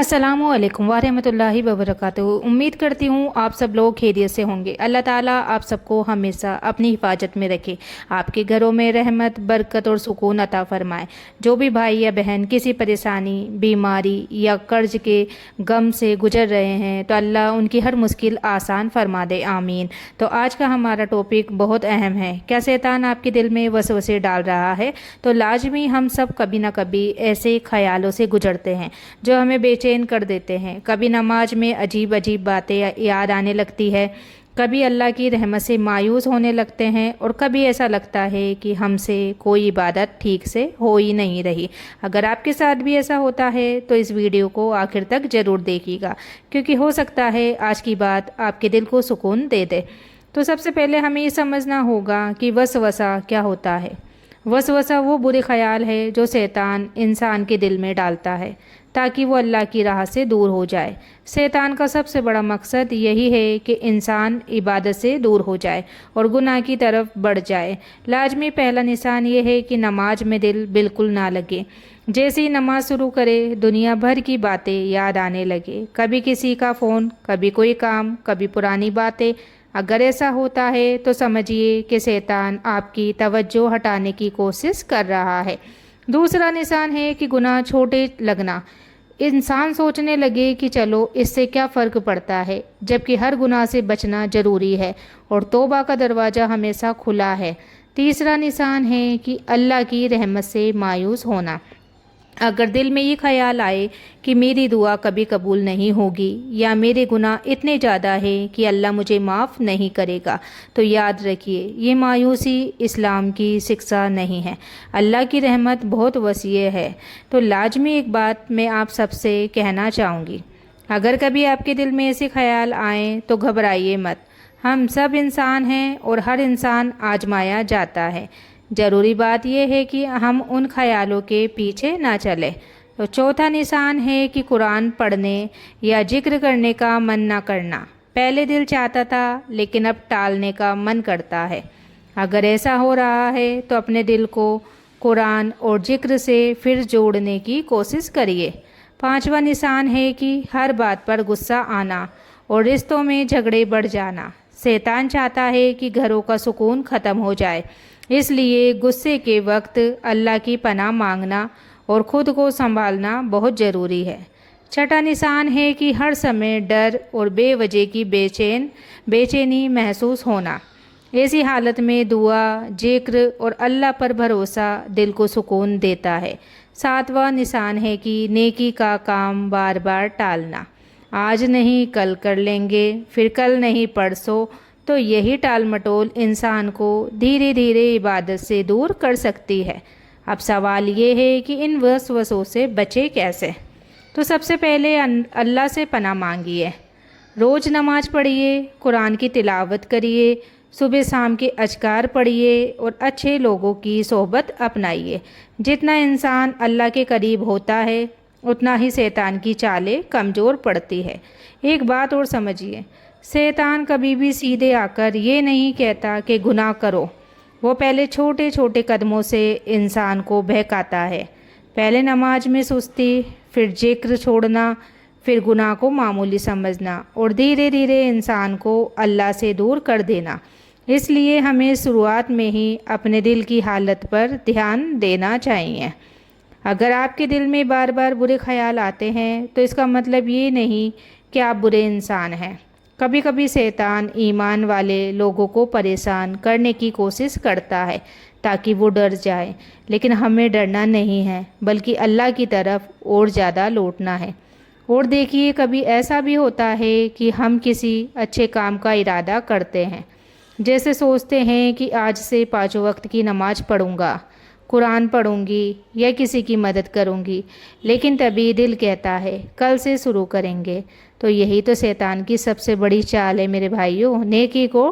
अस्सलामुअलैकुम वरहमतुल्लाहि वबरकातुहू। उम्मीद करती हूँ आप सब लोग खैरियत से होंगे। अल्लाह ताला आप सबको हमेशा अपनी हिफाजत में रखे, आपके घरों में रहमत, बरकत और सुकून अता फरमाए। जो भी भाई या बहन किसी परेशानी, बीमारी या कर्ज के गम से गुजर रहे हैं तो अल्लाह उनकी हर मुश्किल आसान फरमा दे, आमीन। तो आज का हमारा टॉपिक बहुत अहम है। क्या शैतान आपके दिल में वसवसे डाल रहा है? तो लाजमी हम सब कभी ना कभी ऐसे ख्यालों से गुजरते हैं जो हमें बेचैन कर देते हैं। कभी नमाज में अजीब अजीब बातें याद आने लगती है, कभी अल्लाह की रहमत से मायूस होने लगते हैं और कभी ऐसा लगता है कि हमसे कोई इबादत ठीक से हो ही नहीं रही। अगर आपके साथ भी ऐसा होता है तो इस वीडियो को आखिर तक ज़रूर देखिएगा, क्योंकि हो सकता है आज की बात आपके दिल को सुकून दे दे। तो सबसे पहले हमें ये समझना होगा कि वसवसा क्या होता है। वसवसा वो बुरे ख्याल है जो शैतान इंसान के दिल में डालता है ताकि वो अल्लाह की राह से दूर हो जाए। शैतान का सबसे बड़ा मकसद यही है कि इंसान इबादत से दूर हो जाए और गुनाह की तरफ बढ़ जाए। लाजमी पहला निशान ये है कि नमाज में दिल बिल्कुल ना लगे। जैसे ही नमाज शुरू करे दुनिया भर की बातें याद आने लगे, कभी किसी का फ़ोन, कभी कोई काम, कभी पुरानी बातें। अगर ऐसा होता है तो समझिए कि शैतान आपकी तवज्जो हटाने की कोशिश कर रहा है। दूसरा निशान है कि गुनाह छोटे लगना। इंसान सोचने लगे कि चलो इससे क्या फ़र्क पड़ता है, जबकि हर गुनाह से बचना ज़रूरी है और तौबा का दरवाज़ा हमेशा खुला है। तीसरा निशान है कि अल्लाह की रहमत से मायूस होना। अगर दिल में ये ख्याल आए कि मेरी दुआ कभी कबूल नहीं होगी या मेरे गुनाह इतने ज़्यादा है कि अल्लाह मुझे माफ़ नहीं करेगा, तो याद रखिए ये मायूसी इस्लाम की शिक्षा नहीं है। अल्लाह की रहमत बहुत वसीय है। तो लाजमी एक बात मैं आप सबसे कहना चाहूँगी, अगर कभी आपके दिल में ऐसे ख्याल आएँ तो घबराइए मत। हम सब इंसान हैं और हर इंसान आजमाया जाता है। ज़रूरी बात यह है कि हम उन ख्यालों के पीछे ना चलें। तो चौथा निशान है कि कुरान पढ़ने या जिक्र करने का मन ना करना। पहले दिल चाहता था लेकिन अब टालने का मन करता है। अगर ऐसा हो रहा है तो अपने दिल को कुरान और जिक्र से फिर जोड़ने की कोशिश करिए। पांचवा निशान है कि हर बात पर गुस्सा आना और रिश्तों में झगड़े बढ़ जाना। शैतान चाहता है कि घरों का सुकून ख़त्म हो जाए, इसलिए गुस्से के वक्त अल्लाह की पनाह मांगना और ख़ुद को संभालना बहुत ज़रूरी है। छठा निशान है कि हर समय डर और बेवजह की बेचैनी महसूस होना। ऐसी हालत में दुआ, जिक्र और अल्लाह पर भरोसा दिल को सुकून देता है। सातवां निशान है कि नेकी का काम बार बार टालना। आज नहीं कल कर लेंगे, फिर कल नहीं परसों। तो यही टाल मटोल इंसान को धीरे धीरे इबादत से दूर कर सकती है। अब सवाल ये है कि इन वसवसों से बचे कैसे। तो सबसे पहले अल्लाह से पनाह मांगिए। रोज़ नमाज पढ़िए, कुरान की तिलावत करिए, सुबह शाम के अज़कार पढ़िए और अच्छे लोगों की सोहबत अपनाइए। जितना इंसान अल्लाह के करीब होता है उतना ही शैतान की चालें कमज़ोर पड़ती है। एक बात और समझिए, शैतान कभी भी सीधे आकर ये नहीं कहता कि गुनाह करो। वो पहले छोटे छोटे कदमों से इंसान को बहकाता है। पहले नमाज में सुस्ती, फिर जिक्र छोड़ना, फिर गुनाह को मामूली समझना और धीरे धीरे इंसान को अल्लाह से दूर कर देना। इसलिए हमें शुरुआत में ही अपने दिल की हालत पर ध्यान देना चाहिए। अगर आपके दिल में बार बार बुरे ख्याल आते हैं तो इसका मतलब ये नहीं कि आप बुरे इंसान हैं। कभी कभी शैतान ईमान वाले लोगों को परेशान करने की कोशिश करता है ताकि वो डर जाए, लेकिन हमें डरना नहीं है बल्कि अल्लाह की तरफ और ज़्यादा लौटना है। और देखिए, कभी ऐसा भी होता है कि हम किसी अच्छे काम का इरादा करते हैं, जैसे सोचते हैं कि आज से 5 वक्त की नमाज पढ़ूंगा, कुरान पढ़ूंगी या किसी की मदद करूंगी, लेकिन तभी दिल कहता है कल से शुरू करेंगे। तो यही तो शैतान की सबसे बड़ी चाल है मेरे भाइयों। नेकी को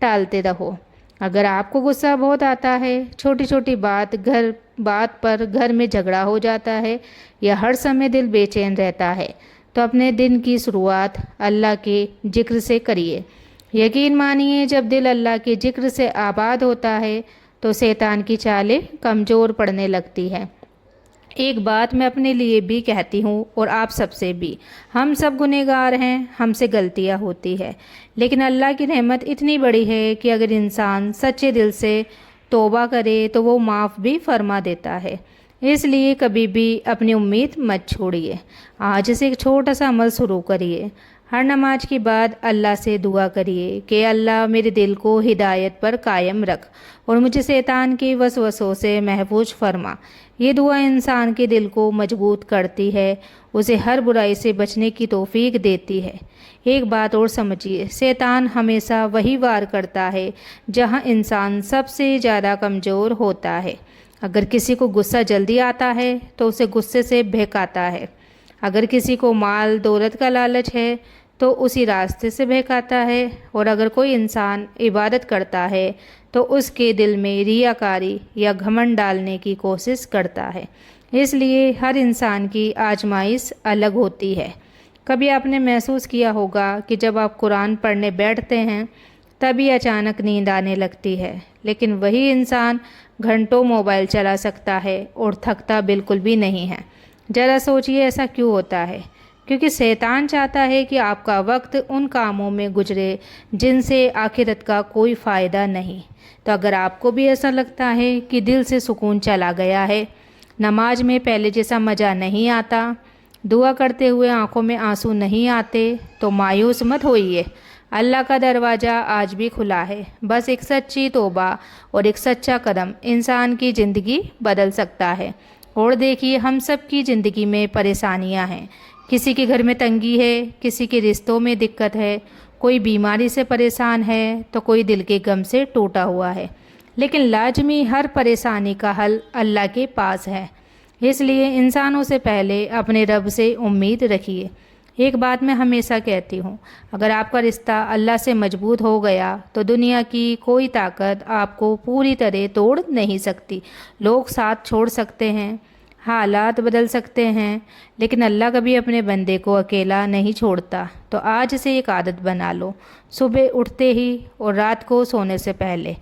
टालते रहो। अगर आपको गुस्सा बहुत आता है, छोटी छोटी बात पर घर में झगड़ा हो जाता है या हर समय दिल बेचैन रहता है, तो अपने दिन की शुरुआत अल्लाह के जिक्र से करिए। यकीन मानिए, जब दिल अल्लाह के जिक्र से आबाद होता है तो शैतान की चालें कमज़ोर पड़ने लगती है। ایک بات میں اپنے لیے بھی کہتی ہوں اور آپ سب سے بھی، ہم سب گنہگار ہیں، ہم سے غلطیاں ہوتی ہے، لیکن اللہ کی رحمت اتنی بڑی ہے کہ اگر انسان سچے دل سے توبہ کرے تو وہ معاف بھی فرما دیتا ہے۔ اس لیے کبھی بھی اپنی امید مت چھوڑیے۔ آج سے ایک چھوٹا سا عمل شروع کریے۔ ہر نماز کے بعد اللہ سے دعا کریے کہ اللہ میرے دل کو ہدایت پر قائم رکھ اور مجھے شیطان کے وسوسوں سے محفوظ فرما۔ یہ دعا انسان کے دل کو مضبوط کرتی ہے، اسے ہر برائی سے بچنے کی توفیق دیتی ہے۔ ایک بات اور سمجھیے، شیطان ہمیشہ وہی وار کرتا ہے جہاں انسان سب سے زیادہ کمزور ہوتا ہے۔ اگر کسی کو غصہ جلدی آتا ہے تو اسے غصے سے بہکاتا ہے، اگر کسی کو مال دولت کا لالچ ہے تو اسی راستے سے بہکاتا ہے، اور اگر کوئی انسان عبادت کرتا ہے تو اس کے دل میں ریاکاری یا گھمنڈ ڈالنے کی کوشش کرتا ہے۔ اس لیے ہر انسان کی آزمائش الگ ہوتی ہے۔ کبھی آپ نے محسوس کیا ہوگا کہ جب آپ قرآن پڑھنے بیٹھتے ہیں تبھی اچانک نیند آنے لگتی ہے، لیکن وہی انسان گھنٹوں موبائل چلا سکتا ہے اور تھکتا بالکل بھی نہیں ہے۔ ذرا سوچئے ایسا کیوں ہوتا ہے؟ کیونکہ شیطان چاہتا ہے کہ آپ کا وقت ان کاموں میں گزرے جن سے آخرت کا کوئی فائدہ نہیں۔ تو اگر آپ کو بھی ایسا لگتا ہے کہ دل سے سکون چلا گیا ہے، نماز میں پہلے جیسا مزہ نہیں آتا، دعا کرتے ہوئے آنکھوں میں آنسو نہیں آتے، تو مایوس مت ہوئیے۔ اللہ کا دروازہ آج بھی کھلا ہے۔ بس ایک سچی توبہ اور ایک سچا قدم انسان کی زندگی بدل سکتا ہے۔ اور دیکھیے، ہم سب کی زندگی میں پریشانیاں ہیں۔ کسی کے گھر میں تنگی ہے، کسی کے رشتوں میں دقت ہے، کوئی بیماری سے پریشان ہے تو کوئی دل کے غم سے ٹوٹا ہوا ہے، لیکن لازمی ہر پریشانی کا حل اللہ کے پاس ہے۔ اس لیے انسانوں سے پہلے اپنے رب سے امید رکھیے۔ ایک بات میں ہمیشہ کہتی ہوں، اگر آپ کا رشتہ اللہ سے مضبوط ہو گیا تو دنیا کی کوئی طاقت آپ کو پوری طرح توڑ نہیں سکتی۔ لوگ ساتھ چھوڑ سکتے ہیں، حالات بدل سکتے ہیں، لیکن اللہ کبھی اپنے بندے کو اکیلا نہیں چھوڑتا۔ تو آج سے ایک عادت بنا لو، صبح اٹھتے ہی اور رات کو سونے سے پہلے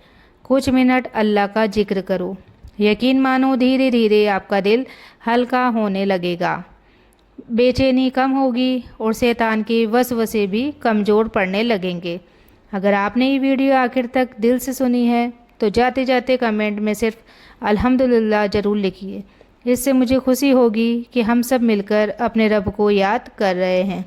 کچھ منٹ اللہ کا ذکر کرو۔ یقین مانو، دھیرے دھیرے آپ کا دل ہلکا ہونے لگے گا، بے چینی کم ہوگی اور شیطان کے وسوسے بھی کمزور پڑنے لگیں گے۔ اگر آپ نے یہ ویڈیو آخر تک دل سے سنی ہے تو جاتے جاتے کمنٹ میں صرف الحمدللہ ضرور لکھیے۔ اس سے مجھے خوشی ہوگی کہ ہم سب مل کر اپنے رب کو یاد کر رہے ہیں۔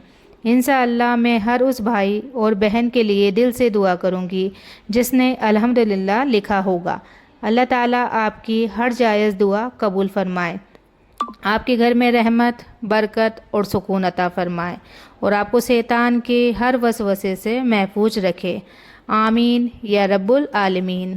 انشاءاللہ میں ہر اس بھائی اور بہن کے لیے دل سے دعا کروں گی جس نے الحمدللہ لکھا ہوگا۔ اللہ تعالیٰ آپ کی ہر جائز دعا قبول فرمائے، آپ کے گھر میں رحمت، برکت اور سکون عطا فرمائے، اور آپ کو شیطان کے ہر وسوسے سے محفوظ رکھے۔ آمین یا رب العالمین۔